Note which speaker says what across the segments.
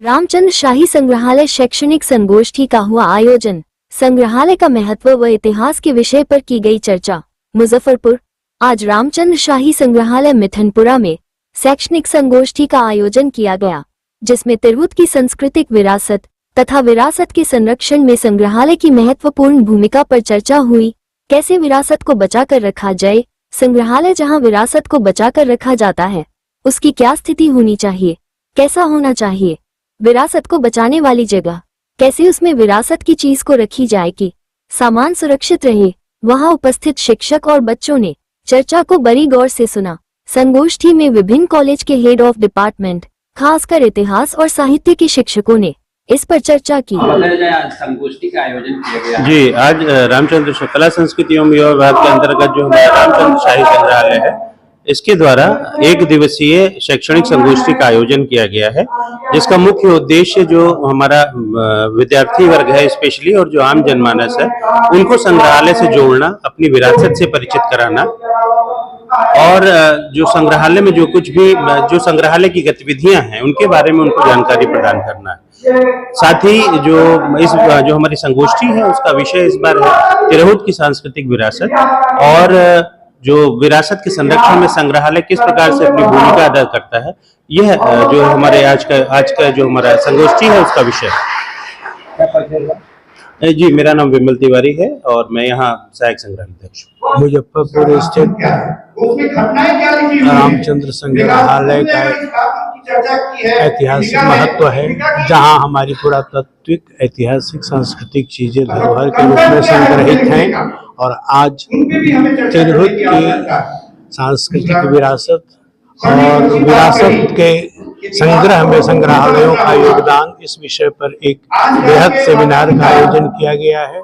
Speaker 1: रामचंद्र शाही संग्रहालय शैक्षणिक संगोष्ठी का हुआ आयोजन। संग्रहालय का महत्व व इतिहास के विषय पर की गई चर्चा। मुजफ्फरपुर। आज रामचंद्र शाही संग्रहालय मिठनपुरा में शैक्षणिक संगोष्ठी का आयोजन किया गया, जिसमें तिरहुत की सांस्कृतिक विरासत तथा विरासत के संरक्षण में संग्रहालय की महत्वपूर्ण भूमिका पर चर्चा हुई। कैसे विरासत को बचाकर रखा जाए, संग्रहालय जहां विरासत को बचाकर रखा जाता है उसकी क्या स्थिति होनी चाहिए, कैसा होना चाहिए, विरासत को बचाने वाली जगह कैसे उसमें विरासत की चीज को रखी जाए कि सामान सुरक्षित रहे। वहां उपस्थित शिक्षक और बच्चों ने चर्चा को बड़ी गौर से सुना। संगोष्ठी में विभिन्न कॉलेज के हेड ऑफ डिपार्टमेंट, खासकर इतिहास और साहित्य के शिक्षकों ने इस पर चर्चा की।
Speaker 2: संगोष्ठी का आयोजन किया गया
Speaker 3: जी, आज रामचंद्र कला संस्कृति एवं युवा विभाग के अंतर्गत जो हमारा रामचंद्र शाही संग्रहालय है, इसके द्वारा एक दिवसीय शैक्षणिक संगोष्ठी का आयोजन किया गया है, जिसका मुख्य उद्देश्य जो हमारा विद्यार्थी वर्ग है स्पेशली और जो आम जनमानस है उनको संग्रहालय से जोड़ना, अपनी विरासत से परिचित कराना और जो संग्रहालय में जो कुछ भी जो संग्रहालय की गतिविधियां हैं उनके बारे में उनको जानकारी प्रदान करना है। साथ ही जो हमारी संगोष्ठी है उसका विषय इस बार है तिरहुत की सांस्कृतिक विरासत और जो विरासत के संरक्षण में संग्रहालय किस प्रकार से अपनी भूमिका अदा करता है। यह जो हमारे आज का जो हमारा संगोष्ठी है उसका विषय है। जी, मेरा नाम विमल तिवारी है और मैं यहाँ सहायक संग्रहालय अध्यक्ष हूँ।
Speaker 4: मुजफ्फरपुर स्थित रामचंद्र संग्रहालय का ऐतिहासिक महत्व है, जहां हमारी पुरातात्विक, ऐतिहासिक, सांस्कृतिक चीजें धरोहर के रूप में संग्रहित हैं। और आज तिरहुत की सांस्कृतिक विरासत और विरासत के संग्रह में संग्रहालयों का योगदान, इस विषय पर एक बेहद सेमिनार का आयोजन किया गया है,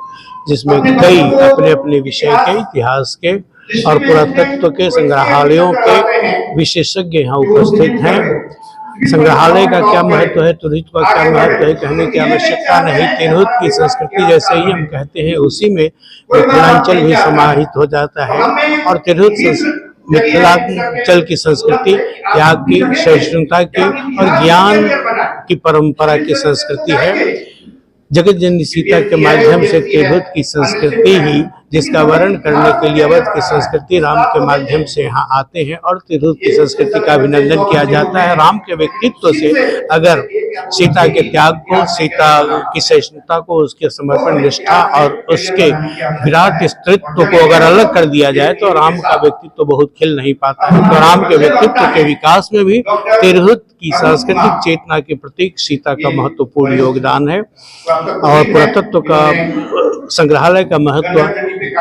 Speaker 4: जिसमें कई अपने अपने विषय के, इतिहास के और पुरातत्व के संग्रहालयों के विशेषज्ञ यहाँ उपस्थित हैं। संग्रहालय का क्या महत्व है, तिरहुत का क्या महत्व है, कहने की आवश्यकता नहीं। तिरहुत की संस्कृति जैसे ही हम कहते हैं उसी में मिथिलांचल भी समाहित हो जाता है। और तिरहुत मिथिलांचल की संस्कृति त्याग की, सहिष्णुता की और ज्ञान की परंपरा की संस्कृति है। जगत जननी सीता के माध्यम से तिरहुत की संस्कृति ही, जिसका वर्णन करने के लिए अवध की संस्कृति राम के माध्यम से यहाँ आते हैं और तिरहुत की संस्कृति का अभिनंदन किया जाता है। राम के व्यक्तित्व से अगर सीता के त्याग को, सीता की सहिष्णुता को, उसके समर्पण निष्ठा और उसके विराट स्त्रीत्व को अगर अलग कर दिया जाए तो राम का व्यक्तित्व बहुत खिल नहीं पाता है। तो राम के व्यक्तित्व के विकास में भी तिरहुत की सांस्कृतिक चेतना के प्रतीक सीता का महत्वपूर्ण योगदान है। और पुरातत्व का संग्रहालय का महत्व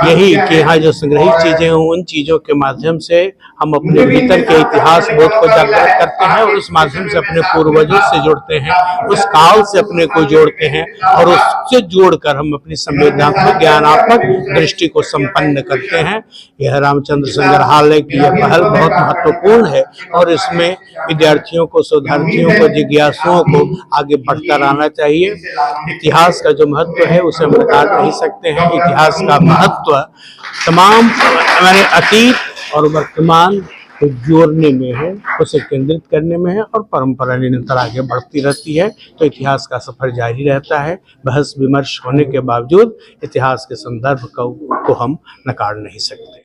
Speaker 4: यही कि यहाँ जो संग्रहित चीजें हैं उन चीजों के माध्यम से हम अपने भीतर के इतिहास बोध को जागृत करते हैं और उस माध्यम से अपने पूर्वजों से जुड़ते हैं, उस काल से अपने को जोड़ते हैं और उससे जोड़कर हम अपनी संवेदनात्मक, ज्ञानात्मक दृष्टि को संपन्न करते हैं। यह रामचंद्र संग्रहालय की यह पहल बहुत महत्वपूर्ण है और इसमें विद्यार्थियों को, शोधार्थियों को, जिज्ञासुओं को आगे बढ़कर आना चाहिए। इतिहास का जो महत्व है उसे हम नकार नहीं सकते हैं। इतिहास का महत्व तमाम हमारे अतीत और वर्तमान को जोड़ने में है, उसे केंद्रित करने में है और परंपरा निरंतर आगे बढ़ती रहती है। तो इतिहास का सफर जारी रहता है। बहस विमर्श होने के बावजूद इतिहास के संदर्भ को हम नकार नहीं सकते।